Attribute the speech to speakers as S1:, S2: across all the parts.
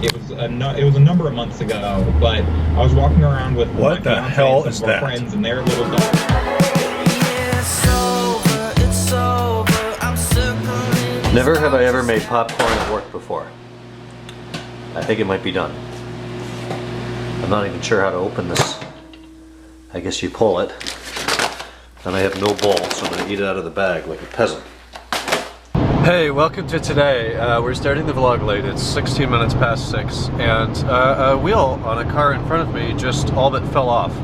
S1: it was a number of months ago, but I was walking around with my
S2: What the
S1: fiance
S2: hell
S1: and
S2: is
S1: some of our
S2: that?
S1: friends and their little dog.
S3: Never have I ever made popcorn at work before. I think it might be done. I'm not even sure how to open this. I guess you pull it. And I have no bowl, so I'm going to eat it out of the bag like a peasant. Hey, welcome to today. We're starting the vlog late. It's 16 minutes past 6, and a wheel on a car in front of me just all but fell off.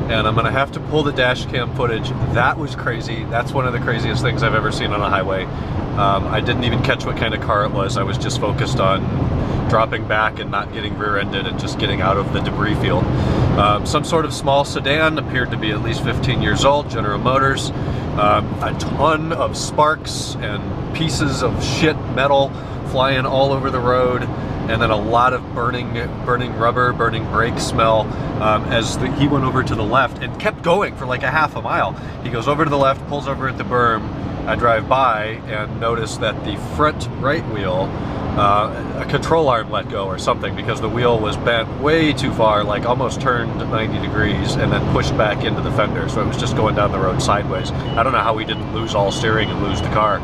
S3: And I'm gonna have to pull the dash cam footage. That was crazy. That's one of the craziest things I've ever seen on a highway. I didn't even catch what kind of car it was. I was just focused on dropping back and not getting rear-ended and just getting out of the debris field. Some sort of small sedan, appeared to be at least 15 years old, General Motors. A ton of sparks and pieces of shit metal flying all over the road, and then a lot of burning rubber, burning brake smell as he went over to the left and kept going for like a half a mile. He goes over to the left, pulls over at the berm. I drive by and notice that the front right wheel, a control arm let go or something, because the wheel was bent way too far, like almost turned 90 degrees and then pushed back into the fender, so it was just going down the road sideways. I don't know how we didn't lose all steering and lose the car.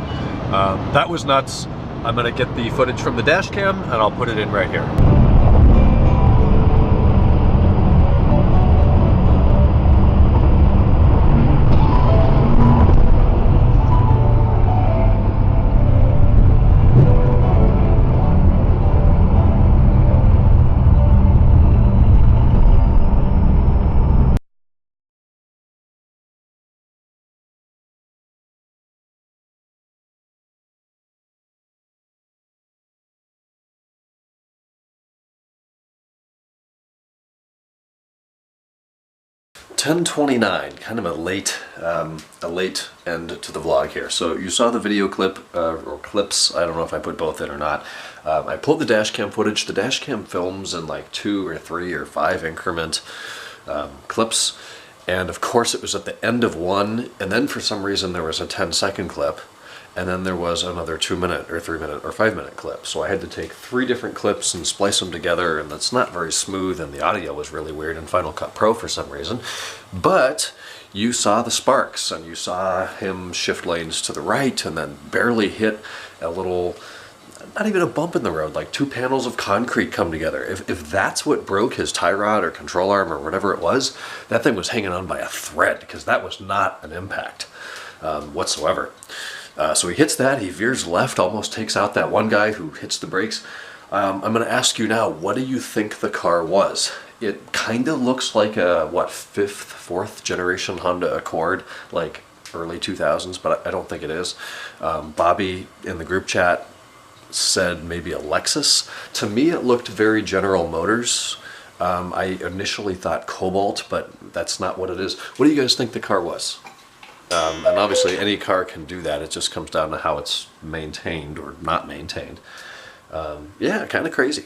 S3: That was nuts. I'm gonna get the footage from the dash cam and I'll put it in right here. 10:29, kind of a late end to the vlog here. So you saw the video clip, or clips, I don't know if I put both in or not. I pulled the dash cam footage. The dash cam films in like 2 or 3 or 5 increment clips. And of course it was at the end of one, and then for some reason there was a 10-second clip. And then there was another 2-minute or 3-minute or 5-minute clip. So I had to take 3 different clips and splice them together, and that's not very smooth, and the audio was really weird in Final Cut Pro for some reason. But you saw the sparks, and you saw him shift lanes to the right and then barely hit a little, not even a bump in the road, like 2 panels of concrete come together. If that's what broke his tie rod or control arm or whatever it was, that thing was hanging on by a thread, because that was not an impact whatsoever. So he hits that, he veers left, almost takes out that one guy who hits the brakes. I'm going to ask you now, what do you think the car was? It kind of looks like a, what, 5th, 4th generation Honda Accord, like early 2000s, but I don't think it is. Bobby in the group chat said maybe a Lexus. To me it looked very General Motors. I initially thought Cobalt, but that's not what it is. What do you guys think the car was? And obviously any car can do that, it just comes down to how it's maintained or not maintained. Yeah, kind of crazy.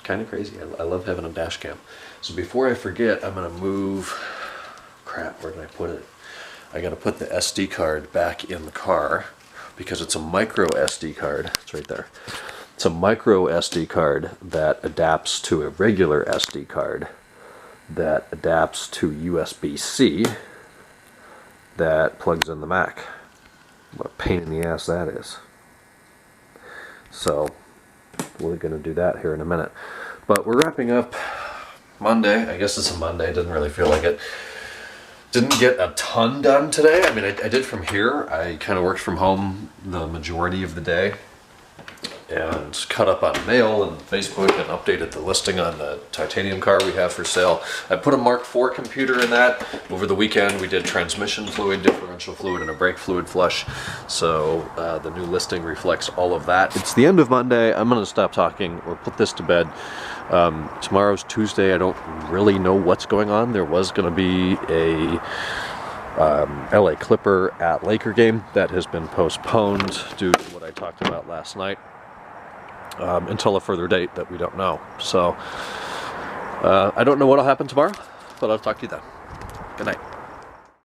S3: Kind of crazy. I love having a dash cam. So before I forget, I'm going to move... Crap, where did I put it? I got to put the SD card back in the car, because it's a micro SD card. It's right there. It's a micro SD card that adapts to a regular SD card that adapts to USB-C that plugs in the Mac. What a pain in the ass that is. So we're going to do that here in a minute. But we're wrapping up Monday. I guess it's a Monday. Didn't really feel like it. Didn't get a ton done today. I mean, I did from here. I kind of worked from home the majority of the day and caught up on mail and Facebook and updated the listing on the titanium car we have for sale. I put a Mark IV computer in that. Over the weekend we did transmission fluid, differential fluid, and a brake fluid flush. So the new listing reflects all of that. It's the end of Monday. I'm going to stop talking or put this to bed. Tomorrow's Tuesday. I don't really know what's going on. There was going to be a LA Clipper at Laker game that has been postponed due to what I talked about last night. Until a further date that we don't know. So I don't know what'll happen tomorrow, but I'll talk to you then. Good night.